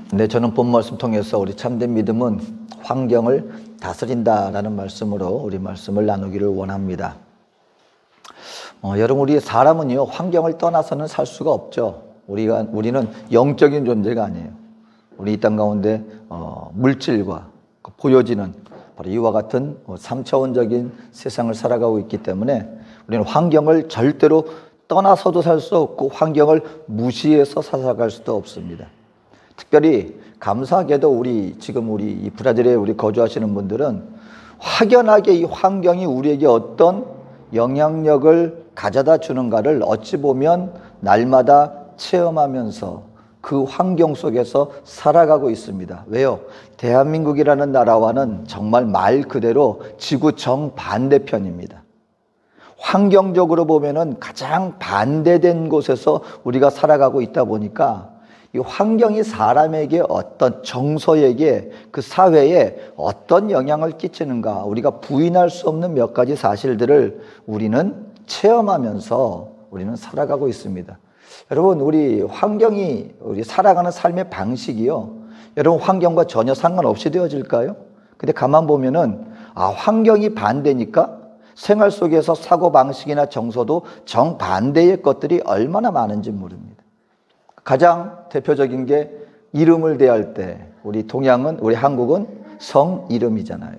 근데 저는 본 말씀 통해서 우리 참된 믿음은 환경을 다스린다라는 말씀으로 우리 말씀을 나누기를 원합니다. 여러분, 우리 사람은요, 환경을 떠나서는 살 수가 없죠. 우리는 영적인 존재가 아니에요. 우리 이 땅 가운데 물질과 보여지는 바로 이와 같은 3차원적인 세상을 살아가고 있기 때문에 우리는 환경을 절대로 떠나서도 살 수 없고 환경을 무시해서 살아갈 수도 없습니다. 특별히 감사하게도 지금 우리 이 브라질에 우리 거주하시는 분들은 확연하게 이 환경이 우리에게 어떤 영향력을 가져다 주는가를 어찌 보면 날마다 체험하면서 그 환경 속에서 살아가고 있습니다. 왜요? 대한민국이라는 나라와는 정말 말 그대로 지구 정반대편입니다. 환경적으로 보면은 가장 반대된 곳에서 우리가 살아가고 있다 보니까 이 환경이 사람에게 어떤 정서에게 그 사회에 어떤 영향을 끼치는가 우리가 부인할 수 없는 몇 가지 사실들을 우리는 체험하면서 우리는 살아가고 있습니다. 여러분, 우리 환경이 우리 살아가는 삶의 방식이요, 여러분 환경과 전혀 상관없이 되어질까요? 근데 가만 보면은 환경이 반대니까 생활 속에서 사고방식이나 정서도 정반대의 것들이 얼마나 많은지 모릅니다. 가장 대표적인 게 이름을 대할 때 우리 한국은 성 이름이잖아요.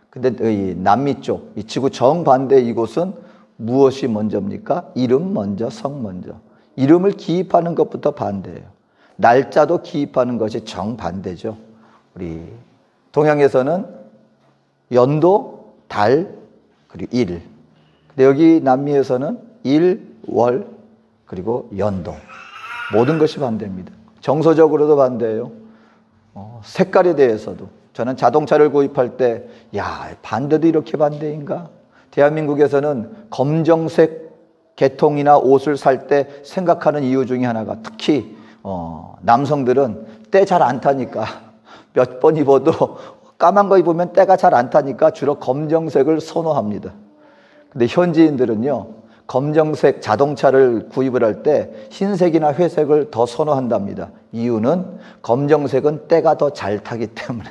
근데 이 남미 쪽, 이 지구 정반대 이곳은 무엇이 먼저입니까? 이름 먼저, 성 먼저. 이름을 기입하는 것부터 반대예요. 날짜도 기입하는 것이 정반대죠. 우리 동양에서는 연도, 달, 그리고 일. 근데 여기 남미에서는 일, 월, 그리고 연도. 모든 것이 반대입니다. 정서적으로도 반대예요. 색깔에 대해서도. 저는 자동차를 구입할 때 반대도 이렇게 반대인가? 대한민국에서는 검정색 계통이나 옷을 살 때 생각하는 이유 중에 하나가, 특히 남성들은 때 잘 안 타니까, 몇 번 입어도 까만 거 입으면 때가 잘 안 타니까 주로 검정색을 선호합니다. 근데 현지인들은요, 검정색 자동차를 구입을 할 때 흰색이나 회색을 더 선호한답니다. 이유는 검정색은 때가 더 잘 타기 때문에.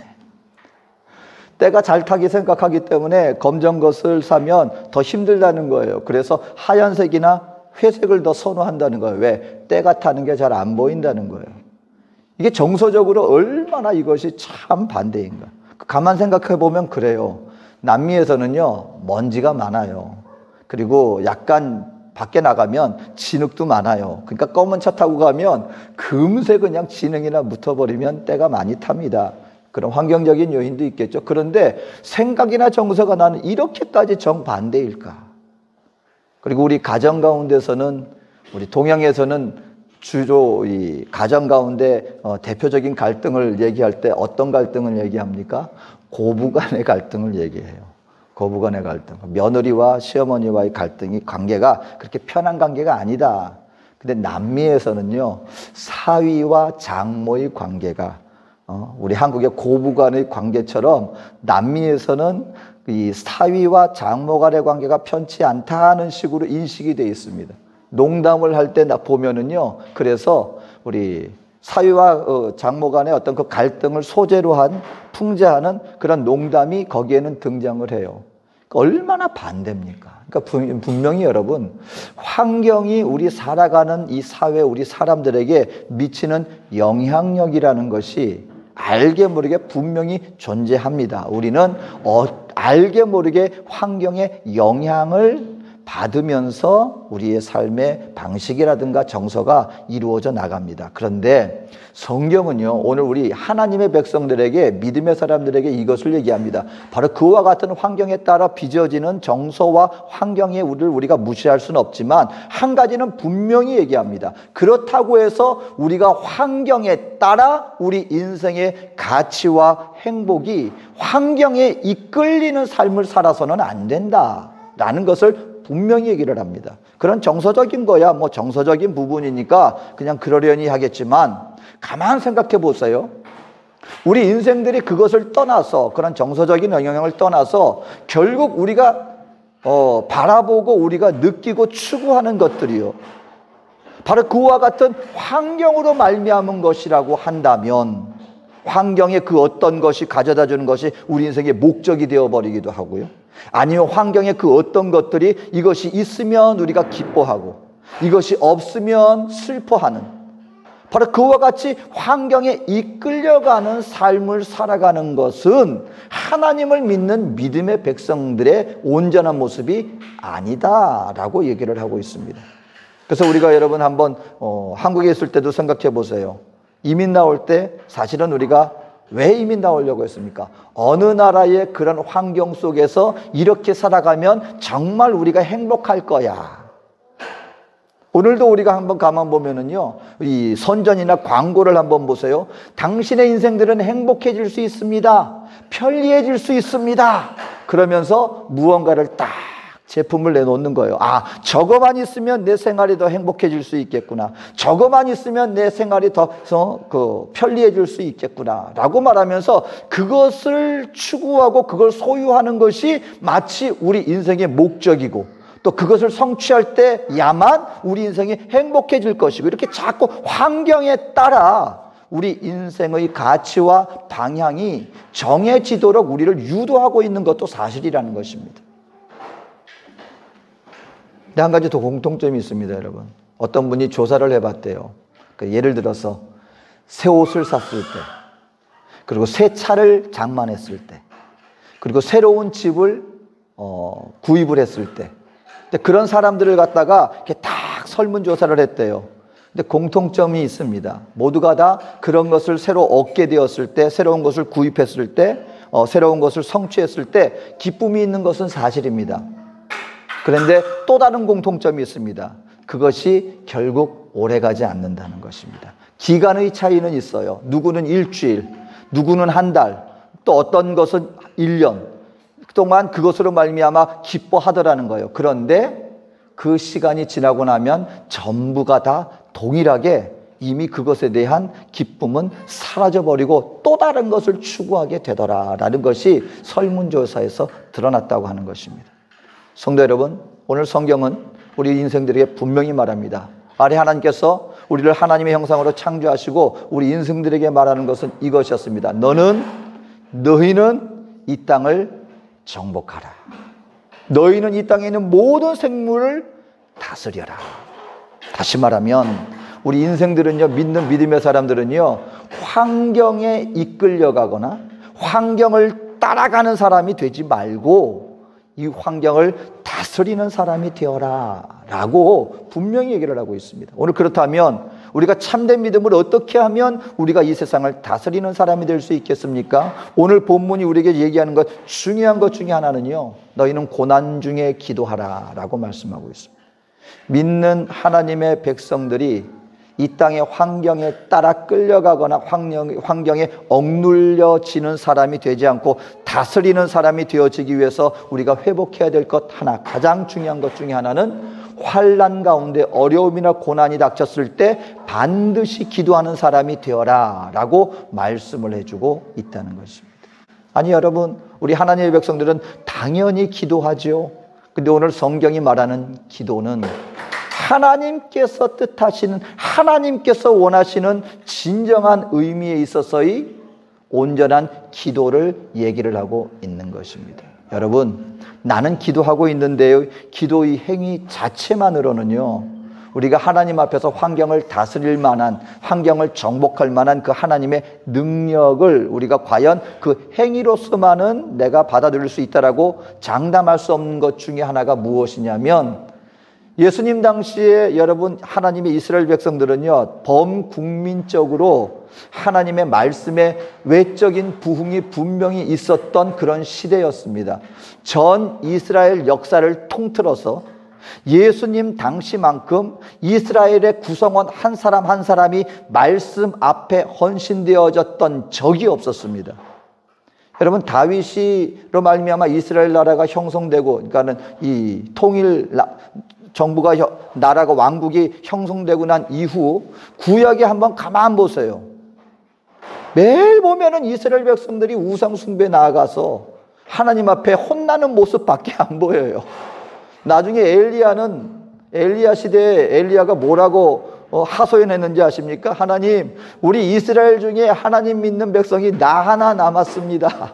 때가 잘 타기 생각하기 때문에 검정 것을 사면 더 힘들다는 거예요. 그래서 하얀색이나 회색을 더 선호한다는 거예요. 왜? 때가 타는 게 잘 안 보인다는 거예요. 이게 정서적으로 얼마나 이것이 참 반대인가. 가만 생각해 보면 그래요. 남미에서는요, 먼지가 많아요. 그리고 약간 밖에 나가면 진흙도 많아요. 그러니까 검은 차 타고 가면 금세 그냥 진흙이나 묻어버리면 때가 많이 탑니다. 그런 환경적인 요인도 있겠죠. 그런데 생각이나 정서가 나는 이렇게까지 정반대일까? 그리고 우리 가정 가운데서는, 우리 동양에서는 주로 이 가정 가운데 대표적인 갈등을 얘기할 때 어떤 갈등을 얘기합니까? 고부간의 갈등을 얘기해요. 고부간의 갈등. 며느리와 시어머니와의 관계가 그렇게 편한 관계가 아니다. 근데 남미에서는요, 사위와 장모의 관계가 우리 한국의 고부간의 관계처럼 남미에서는 이 사위와 장모 간의 관계가 편치 않다는 식으로 인식이 되어 있습니다. 농담을 할 때 보면은요, 그래서 우리 사위와 장모 간의 어떤 그 갈등을 소재로 한 풍자하는 그런 농담이 거기에는 등장을 해요. 얼마나 반대입니까? 그러니까 분명히 여러분, 환경이 우리 살아가는 이 사회, 우리 사람들에게 미치는 영향력이라는 것이 알게 모르게 분명히 존재합니다. 우리는 알게 모르게 환경의 영향을 받으면서 우리의 삶의 방식이라든가 정서가 이루어져 나갑니다. 그런데 성경은요, 오늘 우리 하나님의 백성들에게, 믿음의 사람들에게 이것을 얘기합니다. 바로 그와 같은 환경에 따라 빚어지는 정서와 환경의 우리가 무시할 수는 없지만 한 가지는 분명히 얘기합니다. 그렇다고 해서 우리가 환경에 따라 우리 인생의 가치와 행복이 환경에 이끌리는 삶을 살아서는 안 된다라는 것을 분명히 얘기를 합니다. 그런 정서적인 거야 뭐 정서적인 부분이니까 그냥 그러려니 하겠지만, 가만 생각해 보세요. 우리 인생들이 그것을 떠나서, 그런 정서적인 영향을 떠나서 결국 우리가 바라보고 우리가 느끼고 추구하는 것들이요, 바로 그와 같은 환경으로 말미암은 것이라고 한다면, 환경의 그 어떤 것이 가져다 주는 것이 우리 인생의 목적이 되어버리기도 하고요. 아니면 환경의 그 어떤 것들이 이것이 있으면 우리가 기뻐하고 이것이 없으면 슬퍼하는, 바로 그와 같이 환경에 이끌려가는 삶을 살아가는 것은 하나님을 믿는 믿음의 백성들의 온전한 모습이 아니다라고 얘기를 하고 있습니다. 그래서 우리가 여러분 한번 한국에 있을 때도 생각해 보세요. 이민 나올 때 사실은 우리가 왜 이민 나오려고 했습니까? 어느 나라의 그런 환경 속에서 이렇게 살아가면 정말 우리가 행복할 거야. 오늘도 우리가 한번 가만 보면은요, 이 선전이나 광고를 한번 보세요. 당신의 인생들은 행복해질 수 있습니다. 편리해질 수 있습니다. 그러면서 무언가를 딱 제품을 내놓는 거예요. 아, 저거만 있으면 내 생활이 더 행복해질 수 있겠구나. 저거만 있으면 내 생활이 더 편리해질 수 있겠구나. 라고 말하면서 그것을 추구하고 그걸 소유하는 것이 마치 우리 인생의 목적이고, 또 그것을 성취할 때야만 우리 인생이 행복해질 것이고, 이렇게 자꾸 환경에 따라 우리 인생의 가치와 방향이 정해지도록 우리를 유도하고 있는 것도 사실이라는 것입니다. 근데 한 가지 더 공통점이 있습니다, 여러분. 어떤 분이 조사를 해봤대요. 예를 들어서 새 옷을 샀을 때, 그리고 새 차를 장만했을 때, 그리고 새로운 집을 구입을 했을 때, 그런 사람들을 갖다가 이렇게 딱 설문조사를 했대요. 근데 공통점이 있습니다. 모두가 다 그런 것을 새로 얻게 되었을 때, 새로운 것을 구입했을 때, 새로운 것을 성취했을 때 기쁨이 있는 것은 사실입니다. 그런데 또 다른 공통점이 있습니다. 그것이 결국 오래가지 않는다는 것입니다. 기간의 차이는 있어요. 누구는 일주일, 누구는 한 달, 또 어떤 것은 1년 동안 그것으로 말미암아 기뻐하더라는 거예요. 그런데 그 시간이 지나고 나면 전부가 다 동일하게 이미 그것에 대한 기쁨은 사라져버리고 또 다른 것을 추구하게 되더라라는 것이 설문조사에서 드러났다고 하는 것입니다. 성도 여러분, 오늘 성경은 우리 인생들에게 분명히 말합니다. 아래 하나님께서 우리를 하나님의 형상으로 창조하시고 우리 인생들에게 말하는 것은 이것이었습니다. 너희는 이 땅을 정복하라. 너희는 이 땅에 있는 모든 생물을 다스려라. 다시 말하면 우리 인생들은요, 믿는 믿음의 사람들은요, 환경에 이끌려가거나 환경을 따라가는 사람이 되지 말고 이 환경을 다스리는 사람이 되어라 라고 분명히 얘기를 하고 있습니다. 오늘 그렇다면 우리가 참된 믿음을 어떻게 하면 우리가 이 세상을 다스리는 사람이 될 수 있겠습니까? 오늘 본문이 우리에게 얘기하는 것, 중요한 것 중에 하나는요, 너희는 고난 중에 기도하라 라고 말씀하고 있습니다. 믿는 하나님의 백성들이 이 땅의 환경에 따라 끌려가거나 환경에 억눌려지는 사람이 되지 않고 다스리는 사람이 되어지기 위해서 우리가 회복해야 될 것 하나, 가장 중요한 것 중에 하나는 환난 가운데 어려움이나 고난이 닥쳤을 때 반드시 기도하는 사람이 되어라 라고 말씀을 해주고 있다는 것입니다. 아니 여러분, 우리 하나님의 백성들은 당연히 기도하죠. 근데 오늘 성경이 말하는 기도는 하나님께서 뜻하시는, 하나님께서 원하시는 진정한 의미에 있어서의 온전한 기도를 얘기를 하고 있는 것입니다. 여러분, 나는 기도하고 있는데요, 기도의 행위 자체만으로는요, 우리가 하나님 앞에서 환경을 다스릴 만한, 환경을 정복할 만한 그 하나님의 능력을 우리가 과연 그 행위로서만은 내가 받아들일 수 있다라고 장담할 수 없는 것 중에 하나가 무엇이냐면, 예수님 당시에 여러분, 하나님의 이스라엘 백성들은요, 범국민적으로 하나님의 말씀에 외적인 부흥이 분명히 있었던 그런 시대였습니다. 전 이스라엘 역사를 통틀어서 예수님 당시만큼 이스라엘의 구성원 한 사람 한 사람이 말씀 앞에 헌신되어졌던 적이 없었습니다. 여러분, 다윗이로 말미암아 이스라엘 나라가 형성되고, 그러니까는 이 통일 정부가, 나라가, 왕국이 형성되고 난 이후 구약에 한번 가만 보세요. 매일 보면은 이스라엘 백성들이 우상 숭배에 나아가서 하나님 앞에 혼나는 모습밖에 안 보여요. 나중에 엘리야 시대에 엘리야가 뭐라고 하소연했는지 아십니까? 하나님, 우리 이스라엘 중에 하나님 믿는 백성이 나 하나 남았습니다.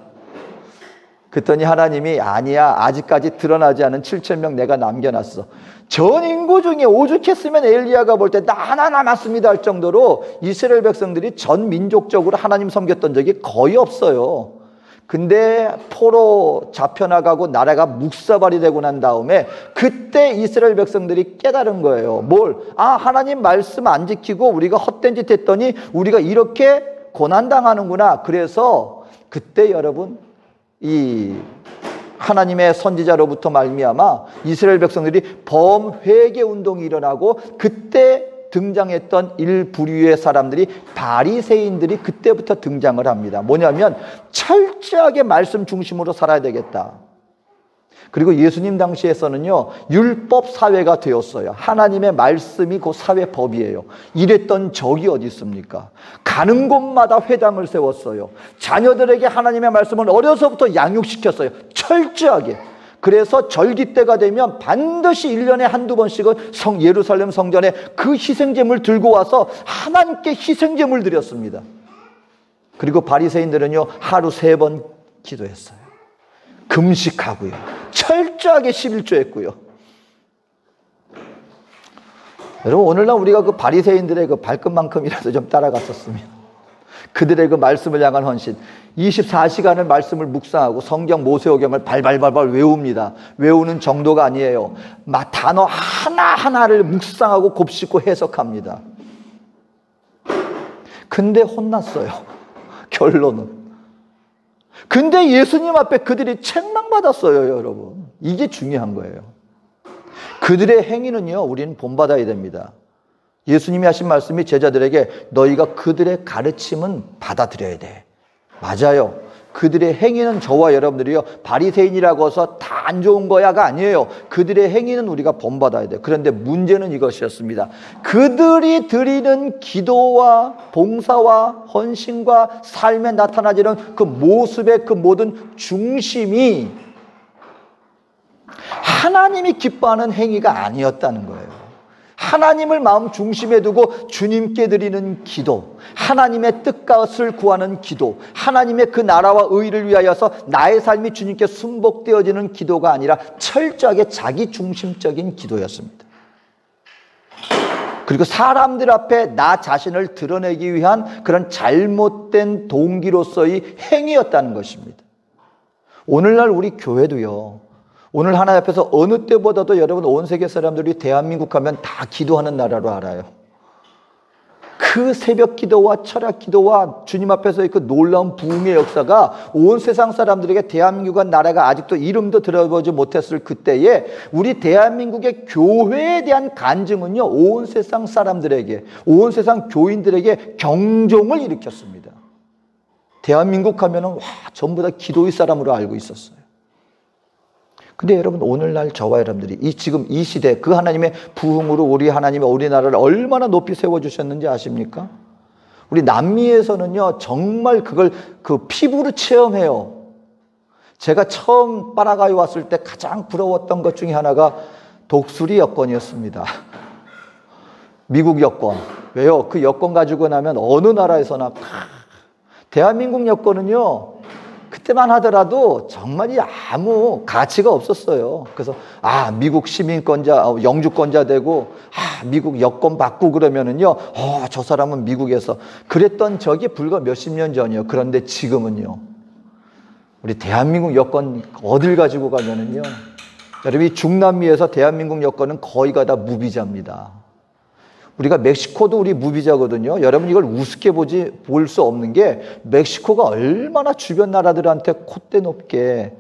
그랬더니 하나님이 아니야, 아직까지 드러나지 않은 7,000명 내가 남겨놨어. 전 인구 중에 오죽했으면 엘리야가 볼 때 나 하나 남았습니다 할 정도로 이스라엘 백성들이 전 민족적으로 하나님 섬겼던 적이 거의 없어요. 근데 포로 잡혀나가고 나라가 묵사발이 되고 난 다음에 그때 이스라엘 백성들이 깨달은 거예요. 뭘? 하나님 말씀 안 지키고 우리가 헛된 짓 했더니 우리가 이렇게 고난당하는구나. 그래서 그때 여러분, 이 하나님의 선지자로부터 말미암아 이스라엘 백성들이 범회개 운동이 일어나고 그때 등장했던 일부류의 사람들이 바리새인들이 그때부터 등장을 합니다. 뭐냐면 철저하게 말씀 중심으로 살아야 되겠다. 그리고 예수님 당시에서는요, 율법 사회가 되었어요. 하나님의 말씀이 그 사회 법이에요. 이랬던 적이 어디 있습니까? 가는 곳마다 회당을 세웠어요. 자녀들에게 하나님의 말씀을 어려서부터 양육시켰어요. 철저하게. 그래서 절기 때가 되면 반드시 1년에 한두 번씩은 예루살렘 성전에 그 희생제물 들고 와서 하나님께 희생제물 드렸습니다. 그리고 바리새인들은요, 하루 3번 기도했어요. 금식하고요. 철저하게 11조 했고요. 여러분, 오늘날 우리가 그 바리새인들의 그 발끝만큼이라도 좀 따라갔었으면, 그들의 그 말씀을 향한 헌신, 24시간을 말씀을 묵상하고 성경 모세오경을 발발발발 외웁니다. 외우는 정도가 아니에요. 단어 하나하나를 묵상하고 곱씹고 해석합니다. 근데 혼났어요. 결론은. 근데 예수님 앞에 그들이 책망받았어요, 여러분. 이게 중요한 거예요. 그들의 행위는요, 우리는 본받아야 됩니다. 예수님이 하신 말씀이 제자들에게 너희가 그들의 가르침은 받아들여야 돼. 맞아요. 그들의 행위는 저와 여러분들이요, 바리새인이라고 해서 다 안 좋은 거야가 아니에요. 그들의 행위는 우리가 본받아야 돼. 그런데 문제는 이것이었습니다. 그들이 드리는 기도와 봉사와 헌신과 삶에 나타나지는 그 모습의 그 모든 중심이 하나님이 기뻐하는 행위가 아니었다는 거예요. 하나님을 마음 중심에 두고 주님께 드리는 기도, 하나님의 뜻것을 구하는 기도, 하나님의 그 나라와 의를 위하여서 나의 삶이 주님께 순복되어지는 기도가 아니라 철저하게 자기 중심적인 기도였습니다. 그리고 사람들 앞에 나 자신을 드러내기 위한 그런 잘못된 동기로서의 행위였다는 것입니다. 오늘날 우리 교회도요, 오늘 하나님 앞에서 어느 때보다도 여러분 온 세계 사람들이 대한민국 하면 다 기도하는 나라로 알아요. 그 새벽 기도와 철학 기도와 주님 앞에서의 그 놀라운 부흥의 역사가 온 세상 사람들에게 대한민국은 나라가 아직도 이름도 들어보지 못했을 그때에 우리 대한민국의 교회에 대한 간증은요, 온 세상 사람들에게, 온 세상 교인들에게 경종을 일으켰습니다. 대한민국 하면은 전부 다 기도의 사람으로 알고 있었어요. 근데 여러분, 오늘날 저와 여러분들이 지금 이 시대 그 하나님의 부흥으로 우리 하나님의 우리나라를 얼마나 높이 세워주셨는지 아십니까? 우리 남미에서는요, 정말 그걸 그 피부로 체험해요. 제가 처음 파라과이 왔을 때 가장 부러웠던 것 중에 하나가 독수리 여권이었습니다. 미국 여권. 왜요? 그 여권 가지고 나면 어느 나라에서나 대한민국 여권은요, 그때만 하더라도 정말 아무 가치가 없었어요. 그래서 미국 시민권자, 영주권자 되고 미국 여권 받고 그러면은요, 저 사람은 미국에서 그랬던 적이 불과 몇십 년 전이요. 그런데 지금은요, 우리 대한민국 여권 어딜 가지고 가면은요, 여러분, 이 중남미에서 대한민국 여권은 거의가 다 무비자입니다. 우리가 멕시코도 우리 무비자거든요. 여러분, 이걸 우습게 볼 수 없는 게 멕시코가 얼마나 주변 나라들한테 콧대 높게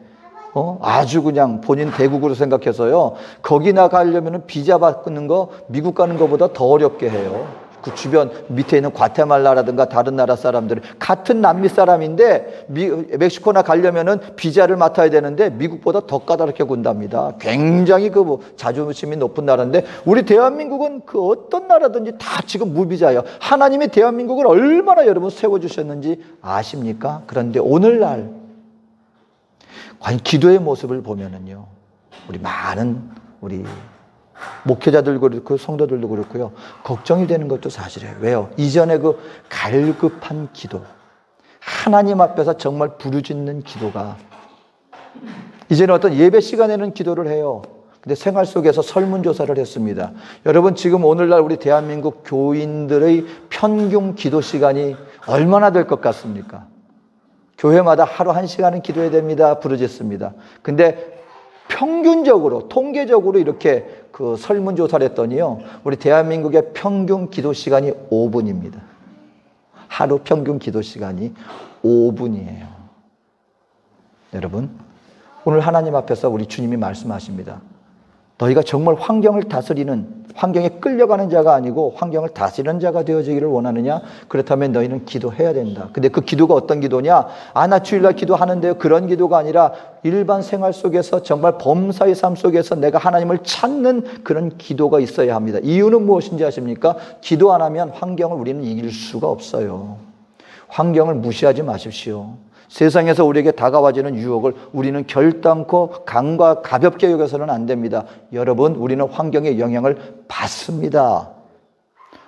아주 그냥 본인 대국으로 생각해서요, 거기 나가려면 비자 받는 거 미국 가는 것보다 더 어렵게 해요. 그 주변 밑에 있는 과테말라라든가 다른 나라 사람들, 같은 남미 사람인데 멕시코나 가려면은 비자를 맡아야 되는데 미국보다 더 까다롭게 군답니다. 굉장히 자존심이 높은 나라인데 우리 대한민국은 그 어떤 나라든지 다 지금 무비자예요. 하나님이 대한민국을 얼마나 여러분 세워주셨는지 아십니까? 그런데 오늘날 과연 기도의 모습을 보면은요, 우리 많은 우리 목회자들도 그렇고 성도들도 그렇고요. 걱정이 되는 것도 사실이에요. 왜요? 이전에 그 갈급한 기도, 하나님 앞에서 정말 부르짖는 기도가 이제는 어떤 예배 시간에는 기도를 해요. 근데 생활 속에서 설문조사를 했습니다. 여러분, 지금 오늘날 우리 대한민국 교인들의 평균 기도 시간이 얼마나 될 것 같습니까? 교회마다 하루 1시간은 기도해야 됩니다. 부르짖습니다. 근데 평균적으로, 통계적으로 이렇게 그 설문조사를 했더니요, 우리 대한민국의 평균 기도 시간이 5분입니다. 하루 평균 기도 시간이 5분이에요. 여러분, 오늘 하나님 앞에서 우리 주님이 말씀하십니다. 너희가 정말 환경을 다스리는, 환경에 끌려가는 자가 아니고 환경을 다스리는 자가 되어지기를 원하느냐? 그렇다면 너희는 기도해야 된다. 근데 그 기도가 어떤 기도냐? 나 주일날 기도하는데요. 그런 기도가 아니라 일반 생활 속에서 정말 범사의 삶 속에서 내가 하나님을 찾는 그런 기도가 있어야 합니다. 이유는 무엇인지 아십니까? 기도 안 하면 환경을 우리는 이길 수가 없어요. 환경을 무시하지 마십시오. 세상에서 우리에게 다가와지는 유혹을 우리는 결단코 강과 가볍게 여겨서는 안 됩니다. 여러분, 우리는 환경의 영향을 받습니다.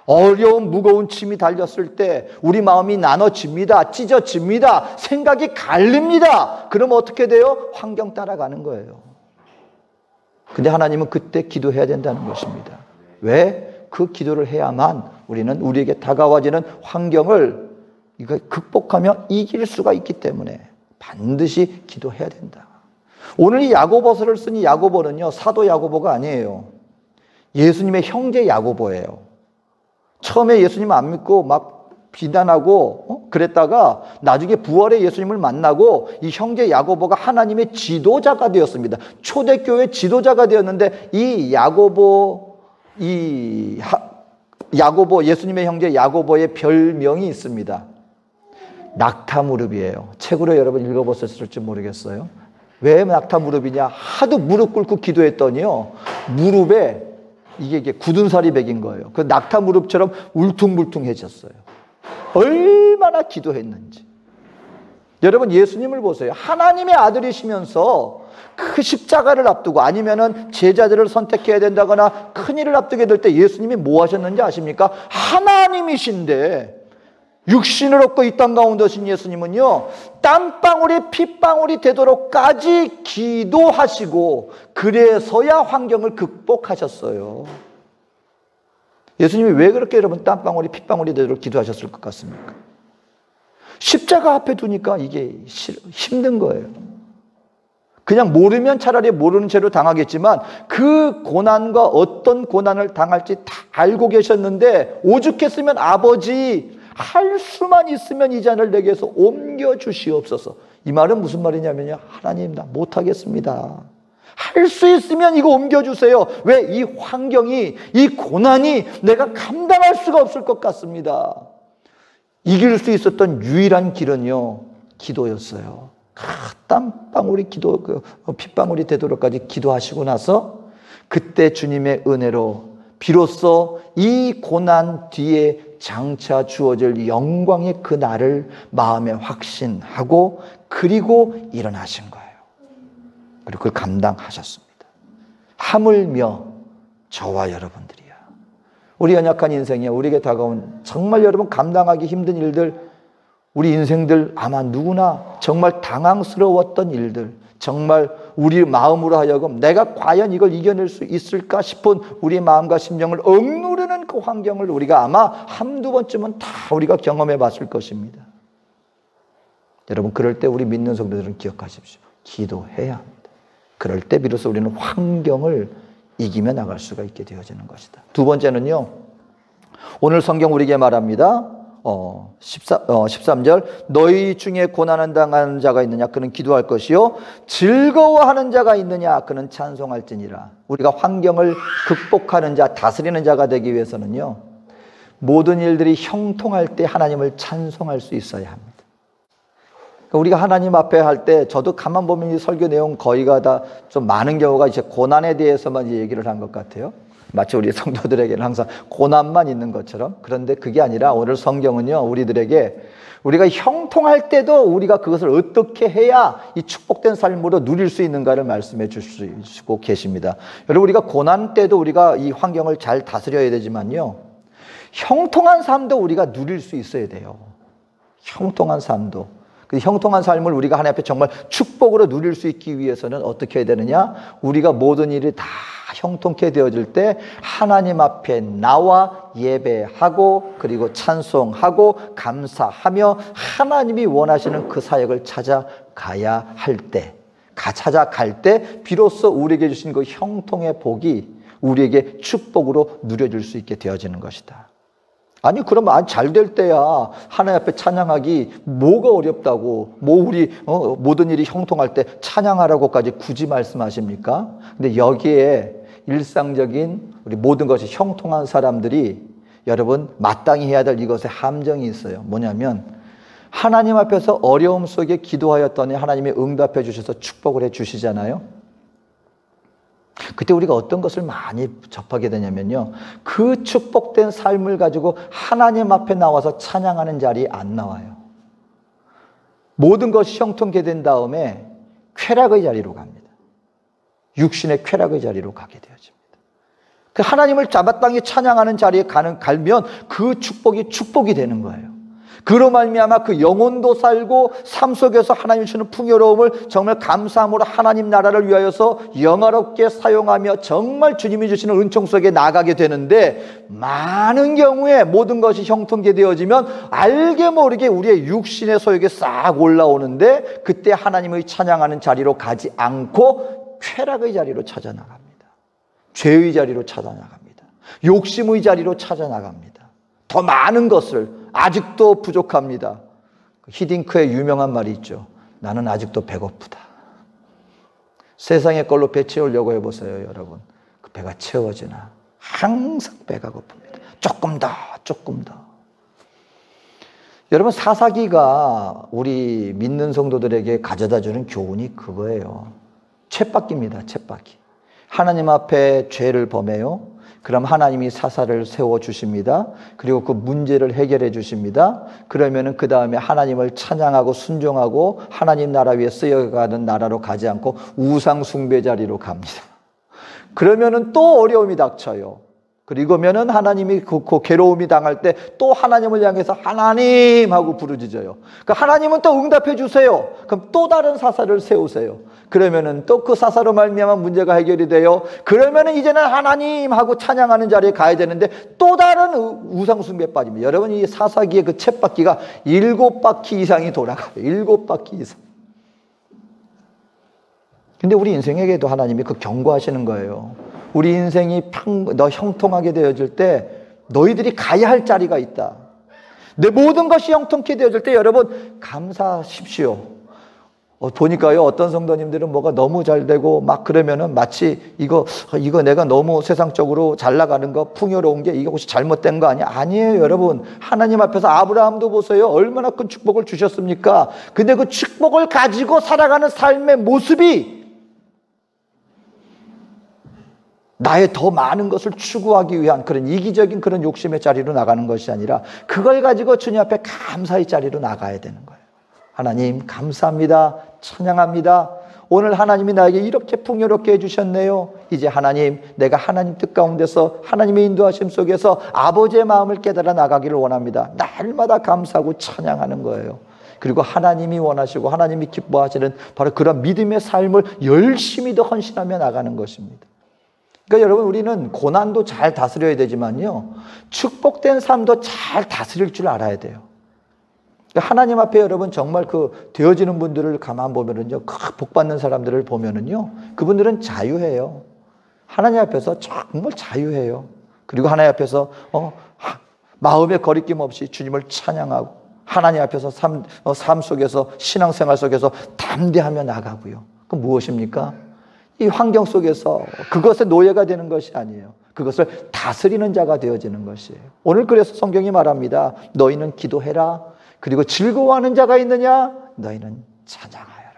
어려운 무거운 짐이 달렸을 때 우리 마음이 나눠집니다. 찢어집니다. 생각이 갈립니다. 그러면 어떻게 돼요? 환경 따라가는 거예요. 근데 하나님은 그때 기도해야 된다는 것입니다. 왜? 그 기도를 해야만 우리는 우리에게 다가와지는 환경을 이걸 극복하며 이길 수가 있기 때문에 반드시 기도해야 된다. 오늘 이 야고보서를 쓴 이 야고보는요, 사도 야고보가 아니에요. 예수님의 형제 야고보예요. 처음에 예수님 안 믿고 막 비난하고 그랬다가 나중에 부활의 예수님을 만나고 이 형제 야고보가 하나님의 지도자가 되었습니다. 초대교회 지도자가 되었는데 이 야고보, 예수님의 형제 야고보의 별명이 있습니다. 낙타무릎이에요. 책으로 여러분 읽어보셨을지 모르겠어요. 왜 낙타무릎이냐? 하도 무릎 꿇고 기도했더니요, 무릎에 이게 굳은 살이 배긴 거예요. 그 낙타무릎처럼 울퉁불퉁해졌어요. 얼마나 기도했는지. 여러분, 예수님을 보세요. 하나님의 아들이시면서 그 십자가를 앞두고 아니면은 제자들을 선택해야 된다거나 큰일을 앞두게 될 때 예수님이 뭐 하셨는지 아십니까? 하나님이신데 육신을 얻고 이 땅 가운데 오신 예수님은요, 땀방울이 핏방울이 되도록까지 기도하시고 그래서야 환경을 극복하셨어요. 예수님이 왜 그렇게 여러분 땀방울이 핏방울이 되도록 기도하셨을 것 같습니까? 십자가 앞에 두니까 이게 힘든 거예요. 그냥 모르면 차라리 모르는 채로 당하겠지만 그 고난과 어떤 고난을 당할지 다 알고 계셨는데 오죽했으면 아버지 할 수만 있으면 이 잔을 내게서 옮겨주시옵소서. 이 말은 무슨 말이냐면요, 하나님 나 못하겠습니다. 할 수 있으면 이거 옮겨주세요. 왜? 이 환경이, 이 고난이 내가 감당할 수가 없을 것 같습니다. 이길 수 있었던 유일한 길은요, 기도였어요. 땀방울이 핏방울이 되도록까지 기도하시고 나서 그때 주님의 은혜로 비로소 이 고난 뒤에 장차 주어질 영광의 그 날을 마음에 확신하고 그리고 일어나신 거예요. 그리고 그걸 감당하셨습니다. 하물며 저와 여러분들이야. 우리 연약한 인생에 우리에게 다가온 정말 여러분 감당하기 힘든 일들, 우리 인생들 아마 누구나 정말 당황스러웠던 일들, 정말 우리 마음으로 하여금 내가 과연 이걸 이겨낼 수 있을까 싶은 우리 마음과 심령을 억누르는 그 환경을 우리가 아마 한두 번쯤은 다 우리가 경험해 봤을 것입니다. 여러분, 그럴 때 우리 믿는 성도들은 기억하십시오. 기도해야 합니다. 그럴 때 비로소 우리는 환경을 이기며 나갈 수가 있게 되어지는 것이다. 두 번째는요, 오늘 성경 우리에게 말합니다. 13절 너희 중에 고난을 당하는 자가 있느냐 그는 기도할 것이요 즐거워하는 자가 있느냐 그는 찬송할지니라. 우리가 환경을 극복하는 자, 다스리는 자가 되기 위해서는요, 모든 일들이 형통할 때 하나님을 찬송할 수 있어야 합니다. 우리가 하나님 앞에 할 때, 저도 가만 보면 이 설교 내용 거의가 다 좀 많은 경우가 이제 고난에 대해서만 얘기를 한 것 같아요. 마치 우리 성도들에게는 항상 고난만 있는 것처럼. 그런데 그게 아니라 오늘 성경은요, 우리들에게 우리가 형통할 때도 우리가 그것을 어떻게 해야 이 축복된 삶으로 누릴 수 있는가를 말씀해 주시고 계십니다. 여러분, 우리가 고난 때도 우리가 이 환경을 잘 다스려야 되지만요, 형통한 삶도 우리가 누릴 수 있어야 돼요. 형통한 삶도. 그 형통한 삶을 우리가 하나님 앞에 정말 축복으로 누릴 수 있기 위해서는 어떻게 해야 되느냐? 우리가 모든 일이 다 형통케 되어질 때 하나님 앞에 나와 예배하고 그리고 찬송하고 감사하며 하나님이 원하시는 그 사역을 찾아가야 할 때, 찾아갈 때 비로소 우리에게 주신 그 형통의 복이 우리에게 축복으로 누려질 수 있게 되어지는 것이다. 아니, 그러면 잘 될 때야 하나님 앞에 찬양하기 뭐가 어렵다고, 우리 모든 일이 형통할 때 찬양하라고까지 굳이 말씀하십니까? 근데 여기에 일상적인 우리 모든 것이 형통한 사람들이 여러분 마땅히 해야 될 이것에 함정이 있어요. 뭐냐면 하나님 앞에서 어려움 속에 기도하였더니 하나님이 응답해 주셔서 축복을 해 주시잖아요. 그때 우리가 어떤 것을 많이 접하게 되냐면요, 그 축복된 삶을 가지고 하나님 앞에 나와서 찬양하는 자리에 안 나와요. 모든 것이 형통케 된 다음에 쾌락의 자리로 갑니다. 육신의 쾌락의 자리로 가게 되어집니다. 그 하나님을 마땅히 찬양하는 자리에 가면 그 축복이 되는 거예요. 그로 말미암아 그 영혼도 살고 삶 속에서 하나님이 주는 풍요로움을 정말 감사함으로 하나님 나라를 위하여서 영화롭게 사용하며 정말 주님이 주시는 은총 속에 나가게 되는데, 많은 경우에 모든 것이 형통케 되어지면 알게 모르게 우리의 육신의 소욕이 싹 올라오는데, 그때 하나님의 찬양하는 자리로 가지 않고 쾌락의 자리로 찾아나갑니다. 죄의 자리로 찾아나갑니다. 욕심의 자리로 찾아나갑니다. 더 많은 것을, 아직도 부족합니다. 히딩크의 유명한 말이 있죠. 나는 아직도 배고프다. 세상의 걸로 배 채우려고 해보세요, 여러분. 그 배가 채워지나? 항상 배가 고픕니다. 조금 더, 조금 더. 여러분, 사사기가 우리 믿는 성도들에게 가져다주는 교훈이 그거예요. 쳇바퀴입니다, 쳇바퀴. 하나님 앞에 죄를 범해요. 그럼 하나님이 사사를 세워주십니다. 그리고 그 문제를 해결해 주십니다. 그러면은 그 다음에 하나님을 찬양하고 순종하고 하나님 나라 위에 쓰여가는 나라로 가지 않고 우상 숭배 자리로 갑니다. 그러면은 또 어려움이 닥쳐요. 그리고면은 하나님이 그 괴로움이 당할 때 또 하나님을 향해서 하나님 하고 부르짖어요. 그러니까 하나님은 또 응답해 주세요. 그럼 또 다른 사사를 세우세요. 그러면은 또 그 사사로 말미암아 문제가 해결이 돼요. 그러면은 이제는 하나님 하고 찬양하는 자리에 가야 되는데 또 다른 우상 숭배에 빠집니다. 여러분, 이 사사기의 그 쳇바퀴가 7바퀴 이상이 돌아가요. 7바퀴 이상. 근데 우리 인생에게도 하나님이 그 경고하시는 거예요. 우리 인생이 너 형통하게 되어질 때 너희들이 가야 할 자리가 있다. 내 모든 것이 형통케 되어질 때 여러분 감사하십시오. 보니까요, 어떤 성도님들은 뭐가 너무 잘 되고 막 그러면은 마치 이거 내가 너무 세상적으로 잘 나가는 거, 풍요로운 게 이게 혹시 잘못된 거 아니야? 아니에요, 여러분. 하나님 앞에서 아브라함도 보세요. 얼마나 큰 축복을 주셨습니까? 근데 그 축복을 가지고 살아가는 삶의 모습이 나의 더 많은 것을 추구하기 위한 그런 이기적인 그런 욕심의 자리로 나가는 것이 아니라 그걸 가지고 주님 앞에 감사의 자리로 나가야 되는 거예요. 하나님 감사합니다. 찬양합니다. 오늘 하나님이 나에게 이렇게 풍요롭게 해주셨네요. 이제 하나님, 내가 하나님 뜻 가운데서 하나님의 인도하심 속에서 아버지의 마음을 깨달아 나가기를 원합니다. 날마다 감사하고 찬양하는 거예요. 그리고 하나님이 원하시고 하나님이 기뻐하시는 바로 그런 믿음의 삶을 열심히 더 헌신하며 나가는 것입니다. 그러니까 여러분, 우리는 고난도 잘 다스려야 되지만요, 축복된 삶도 잘 다스릴 줄 알아야 돼요. 그러니까 하나님 앞에 여러분 정말 그 되어지는 분들을 가만 보면은요, 복 받는 사람들을 보면은요, 그분들은 자유해요. 하나님 앞에서 정말 자유해요. 그리고 하나님 앞에서 마음의 거리낌 없이 주님을 찬양하고 하나님 앞에서 삶 속에서 신앙생활 속에서 담대하며 나가고요. 그럼 무엇입니까? 이 환경 속에서 그것의 노예가 되는 것이 아니에요. 그것을 다스리는 자가 되어지는 것이에요. 오늘 그래서 성경이 말합니다. 너희는 기도해라. 그리고 즐거워하는 자가 있느냐? 너희는 찬양하여라.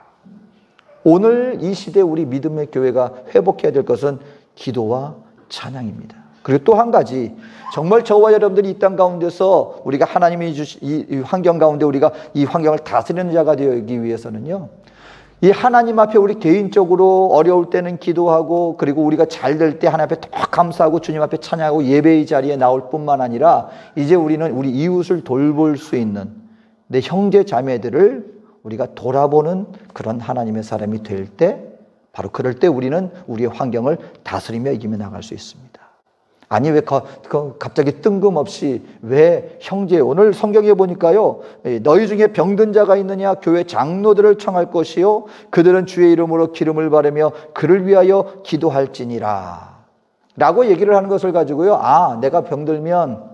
오늘 이 시대 우리 믿음의 교회가 회복해야 될 것은 기도와 찬양입니다. 그리고 또 한 가지, 정말 저와 여러분들이 이 땅 가운데서 우리가 하나님이 주신 이 환경 가운데 우리가 이 환경을 다스리는 자가 되기 위해서는요, 이 하나님 앞에 우리 개인적으로 어려울 때는 기도하고, 그리고 우리가 잘 될 때 하나님 앞에 더 감사하고 주님 앞에 찬양하고 예배의 자리에 나올 뿐만 아니라, 이제 우리는 우리 이웃을 돌볼 수 있는 내 형제 자매들을 우리가 돌아보는 그런 하나님의 사람이 될 때, 바로 그럴 때 우리는 우리의 환경을 다스리며 이기며 나갈 수 있습니다. 아니, 왜 갑자기 뜬금없이 왜 형제, 오늘 성경에 보니까요, 너희 중에 병든 자가 있느냐 교회 장로들을 청할 것이요 그들은 주의 이름으로 기름을 바르며 그를 위하여 기도할지니라 라고 얘기를 하는 것을 가지고요, 아, 내가 병들면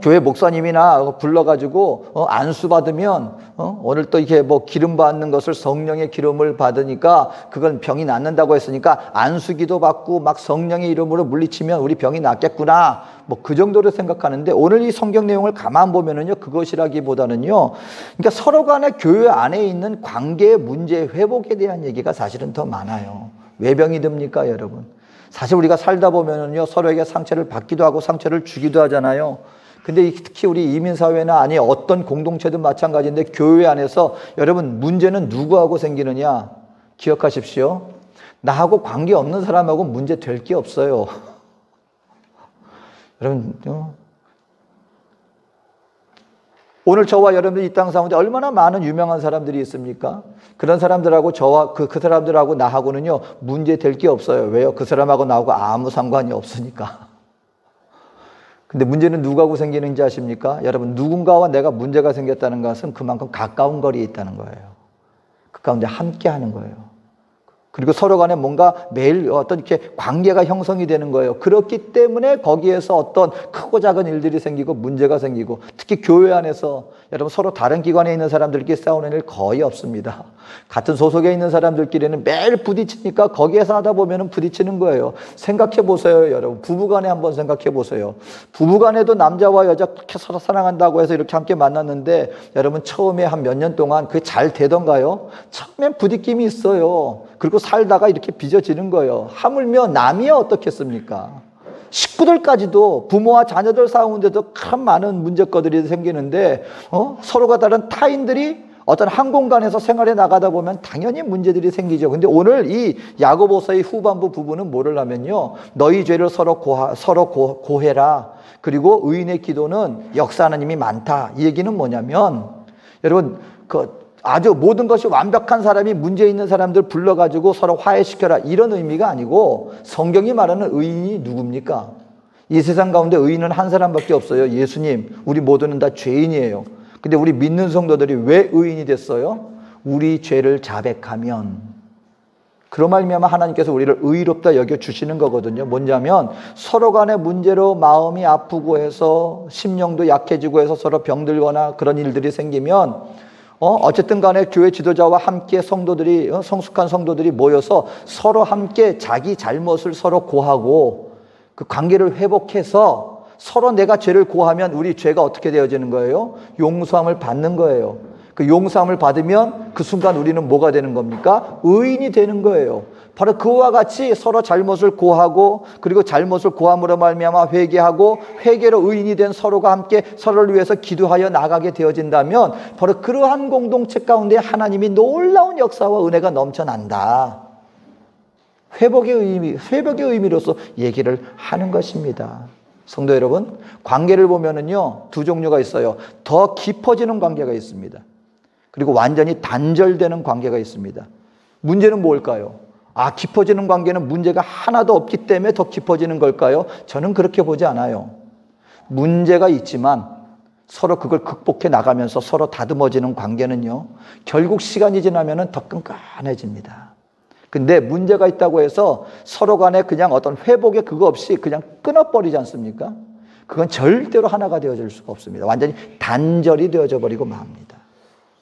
교회 목사님이나 불러가지고 안수 받으면 오늘 또 이렇게 뭐 기름 받는 것을 성령의 기름을 받으니까 그건 병이 낫는다고 했으니까 안수기도 받고 막 성령의 이름으로 물리치면 우리 병이 낫겠구나, 뭐 그 정도로 생각하는데, 오늘 이 성경 내용을 가만 보면은요, 그것이라기보다는요, 그러니까 서로 간에 교회 안에 있는 관계의 문제 회복에 대한 얘기가 사실은 더 많아요. 왜 병이 듭니까, 여러분? 사실 우리가 살다 보면은요, 서로에게 상처를 받기도 하고 상처를 주기도 하잖아요. 근데 특히 우리 이민사회나 아니 어떤 공동체든 마찬가지인데, 교회 안에서 여러분 문제는 누구하고 생기느냐? 기억하십시오. 나하고 관계없는 사람하고 문제 될 게 없어요. 여러분, 오늘 저와 여러분들 이 땅 가운데 얼마나 많은 유명한 사람들이 있습니까? 그런 사람들하고 저와 그 사람들하고 나하고는요, 문제 될 게 없어요. 왜요? 그 사람하고 나하고 아무 상관이 없으니까. 근데 문제는 누구하고 생기는지 아십니까? 여러분, 누군가와 내가 문제가 생겼다는 것은 그만큼 가까운 거리에 있다는 거예요. 그 가운데 함께 하는 거예요. 그리고 서로 간에 뭔가 매일 어떤 이렇게 관계가 형성이 되는 거예요. 그렇기 때문에 거기에서 어떤 크고 작은 일들이 생기고 문제가 생기고, 특히 교회 안에서 여러분 서로 다른 기관에 있는 사람들끼리 싸우는 일 거의 없습니다. 같은 소속에 있는 사람들끼리는 매일 부딪히니까 거기에서 하다 보면 부딪히는 거예요. 생각해 보세요, 여러분. 부부간에 한번 생각해 보세요. 부부간에도 남자와 여자 그렇게 서로 사랑한다고 해서 이렇게 함께 만났는데, 여러분 처음에 한 몇 년 동안 그게 잘 되던가요? 처음엔 부딪힘이 있어요. 그리고 살다가 이렇게 빚어지는 거예요. 하물며 남이야 어떻겠습니까? 식구들까지도 부모와 자녀들 싸우는데도 큰 많은 문제거들이 생기는데, 서로가 다른 타인들이 어떤 한 공간에서 생활해 나가다 보면 당연히 문제들이 생기죠. 근데 오늘 이 야고보서의 후반부 부분은 뭐를 하면요, 너희 죄를 서로 고해라. 그리고 의인의 기도는 역사하는 힘이 많다. 이 얘기는 뭐냐면, 여러분 아주 모든 것이 완벽한 사람이 문제 있는 사람들 불러가지고 서로 화해시켜라, 이런 의미가 아니고, 성경이 말하는 의인이 누굽니까? 이 세상 가운데 의인은 한 사람밖에 없어요. 예수님. 우리 모두는 다 죄인이에요. 근데 우리 믿는 성도들이 왜 의인이 됐어요? 우리 죄를 자백하면, 그런 말미암아 하나님께서 우리를 의롭다 여겨주시는 거거든요. 뭐냐면, 서로 간의 문제로 마음이 아프고 해서 심령도 약해지고 해서 서로 병들거나 그런 일들이 생기면, 어쨌든 간에 교회 지도자와 함께 성도들이, 성숙한 성도들이 모여서 서로 함께 자기 잘못을 서로 고하고 그 관계를 회복해서, 서로 내가 죄를 고하면 우리 죄가 어떻게 되어지는 거예요? 용서함을 받는 거예요. 그 용서함을 받으면 그 순간 우리는 뭐가 되는 겁니까? 의인이 되는 거예요. 바로 그와 같이 서로 잘못을 고하고, 그리고 잘못을 고함으로 말미암아 회개하고, 회개로 의인이 된 서로가 함께 서로를 위해서 기도하여 나가게 되어진다면, 바로 그러한 공동체 가운데 하나님이 놀라운 역사와 은혜가 넘쳐난다. 회복의 의미로서 얘기를 하는 것입니다. 성도 여러분, 관계를 보면은요, 두 종류가 있어요. 더 깊어지는 관계가 있습니다. 그리고 완전히 단절되는 관계가 있습니다. 문제는 뭘까요? 깊어지는 관계는 문제가 하나도 없기 때문에 더 깊어지는 걸까요? 저는 그렇게 보지 않아요. 문제가 있지만 서로 그걸 극복해 나가면서 서로 다듬어지는 관계는요, 결국 시간이 지나면 더 끈끈해집니다. 근데 문제가 있다고 해서 서로 간에 그냥 어떤 회복의 그거 없이 그냥 끊어버리지 않습니까? 그건 절대로 하나가 되어질 수가 없습니다. 완전히 단절이 되어져 버리고 맙니다.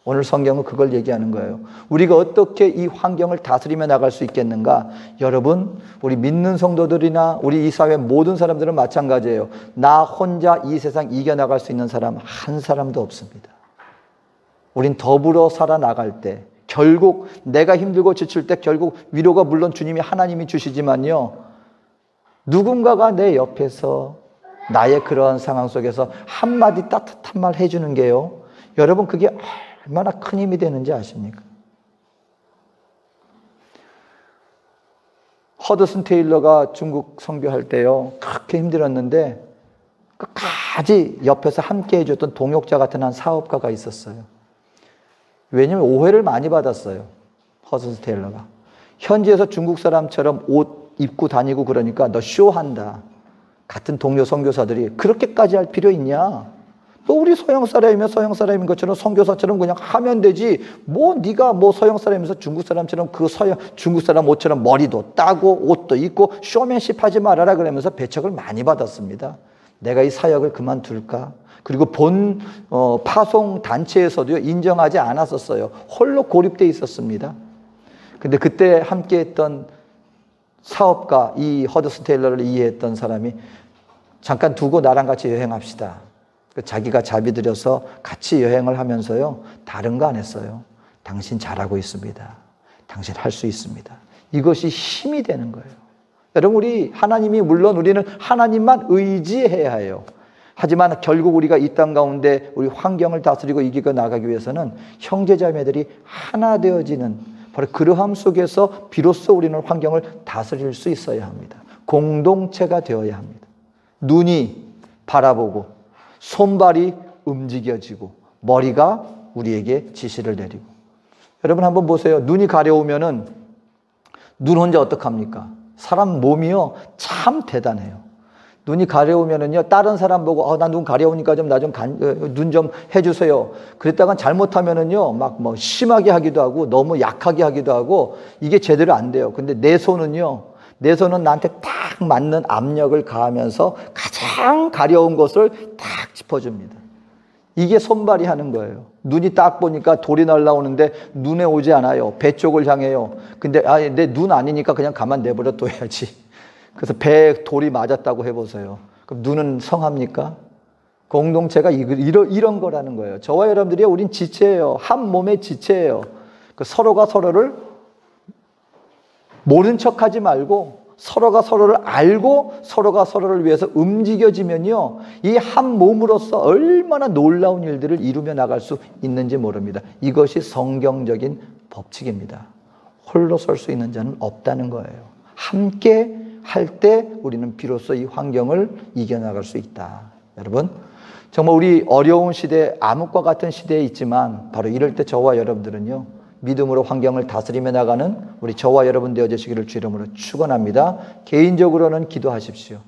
오늘 성경은 그걸 얘기하는 거예요. 우리가 어떻게 이 환경을 다스리며 나갈 수 있겠는가? 여러분, 우리 믿는 성도들이나 우리 이 사회 모든 사람들은 마찬가지예요. 나 혼자 이 세상 이겨나갈 수 있는 사람 한 사람도 없습니다. 우린 더불어 살아나갈 때, 결국 내가 힘들고 지칠 때 결국 위로가 물론 주님이 하나님이 주시지만요, 누군가가 내 옆에서 나의 그러한 상황 속에서 한마디 따뜻한 말 해주는 게요, 여러분 그게 얼마나 큰 힘이 되는지 아십니까? 허드슨 테일러가 중국 선교할 때요, 그렇게 힘들었는데 끝까지 옆에서 함께 해줬던 동역자 같은 한 사업가가 있었어요. 왜냐하면 오해를 많이 받았어요. 허드슨 테일러가. 현지에서 중국 사람처럼 옷 입고 다니고 그러니까 너 쇼한다. 같은 동료 선교사들이 그렇게까지 할 필요 있냐? 또 우리 서양 사람이면 서양 사람인 것처럼 선교사처럼 그냥 하면 되지. 뭐 네가 뭐 서양 사람이면서 중국 사람처럼 그 서양 중국 사람 옷처럼 머리도 따고 옷도 입고 쇼맨십 하지 말아라 그러면서 배척을 많이 받았습니다. 내가 이 사역을 그만둘까? 그리고 본 파송 단체에서도 인정하지 않았었어요. 홀로 고립돼 있었습니다. 근데 그때 함께했던 사업가 이 허드슨 테일러를 이해했던 사람이 잠깐 두고 나랑 같이 여행합시다. 자기가 자비 들여서 같이 여행을 하면서요, 다른 거 안 했어요. 당신 잘하고 있습니다. 당신 할 수 있습니다. 이것이 힘이 되는 거예요. 여러분, 우리 하나님이, 물론 우리는 하나님만 의지해야 해요. 하지만 결국 우리가 이 땅 가운데 우리 환경을 다스리고 이기고 나가기 위해서는 형제자매들이 하나 되어지는 바로 그러함 속에서 비로소 우리는 환경을 다스릴 수 있어야 합니다. 공동체가 되어야 합니다. 눈이 바라보고 손발이 움직여지고 머리가 우리에게 지시를 내리고. 여러분 한번 보세요. 눈이 가려우면은 눈 혼자 어떡합니까? 사람 몸이요 참 대단해요. 눈이 가려우면은요, 다른 사람 보고 나 눈 가려우니까 좀 눈 좀 해주세요. 그랬다간 잘못하면은요 막 뭐 심하게 하기도 하고 너무 약하게 하기도 하고 이게 제대로 안 돼요. 근데 내 손은 나한테 딱 맞는 압력을 가하면서 가장 가려운 것을 딱 짚어줍니다. 이게 손발이 하는 거예요. 눈이 딱 보니까 돌이 날라오는데 눈에 오지 않아요. 배 쪽을 향해요. 근데 내 눈 아니니까 그냥 가만 내버려 둬야지. 그래서 배에 돌이 맞았다고 해보세요. 그럼 눈은 성합니까? 공동체가 이런 거라는 거예요. 저와 여러분들이 우린 지체예요. 한 몸의 지체예요. 서로가 서로를 모른 척하지 말고 서로가 서로를 알고 서로가 서로를 위해서 움직여지면요, 이 한 몸으로서 얼마나 놀라운 일들을 이루며 나갈 수 있는지 모릅니다. 이것이 성경적인 법칙입니다. 홀로 설 수 있는 자는 없다는 거예요. 함께 할 때 우리는 비로소 이 환경을 이겨나갈 수 있다. 여러분, 정말 우리 어려운 시대, 암흑과 같은 시대에 있지만 바로 이럴 때 저와 여러분들은요, 믿음으로 환경을 다스리며 나가는 우리 저와 여러분 되어주시기를 주 이름으로 축원합니다. 개인적으로는 기도하십시오.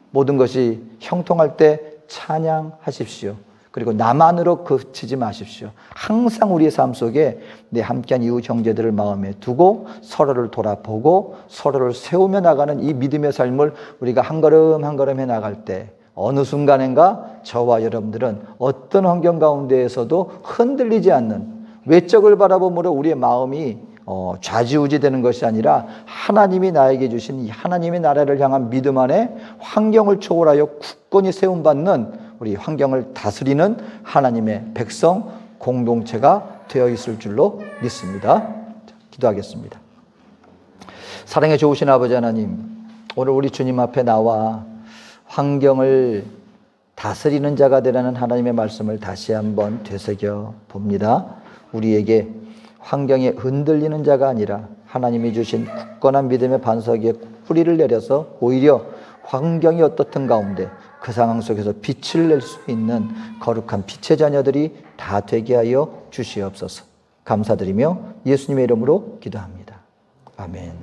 모든 것이 형통할 때 찬양하십시오. 그리고 나만으로 그치지 마십시오. 항상 우리의 삶 속에 내 함께한 이웃 형제들을 마음에 두고 서로를 돌아보고 서로를 세우며 나가는 이 믿음의 삶을 우리가 한 걸음 한 걸음 해나갈 때 어느 순간인가 저와 여러분들은 어떤 환경 가운데에서도 흔들리지 않는, 외적을 바라보므로 우리의 마음이 좌지우지되는 것이 아니라 하나님이 나에게 주신 이 하나님의 나라를 향한 믿음 안에 환경을 초월하여 굳건히 세움받는 우리 환경을 다스리는 하나님의 백성 공동체가 되어 있을 줄로 믿습니다. 기도하겠습니다. 사랑해 좋으신 아버지 하나님, 오늘 우리 주님 앞에 나와 환경을 다스리는 자가 되라는 하나님의 말씀을 다시 한번 되새겨 봅니다. 우리에게 환경에 흔들리는 자가 아니라 하나님이 주신 굳건한 믿음의 반석 위에 뿌리를 내려서 오히려 환경이 어떻든 가운데 그 상황 속에서 빛을 낼 수 있는 거룩한 빛의 자녀들이 다 되게 하여 주시옵소서. 감사드리며 예수님의 이름으로 기도합니다. 아멘.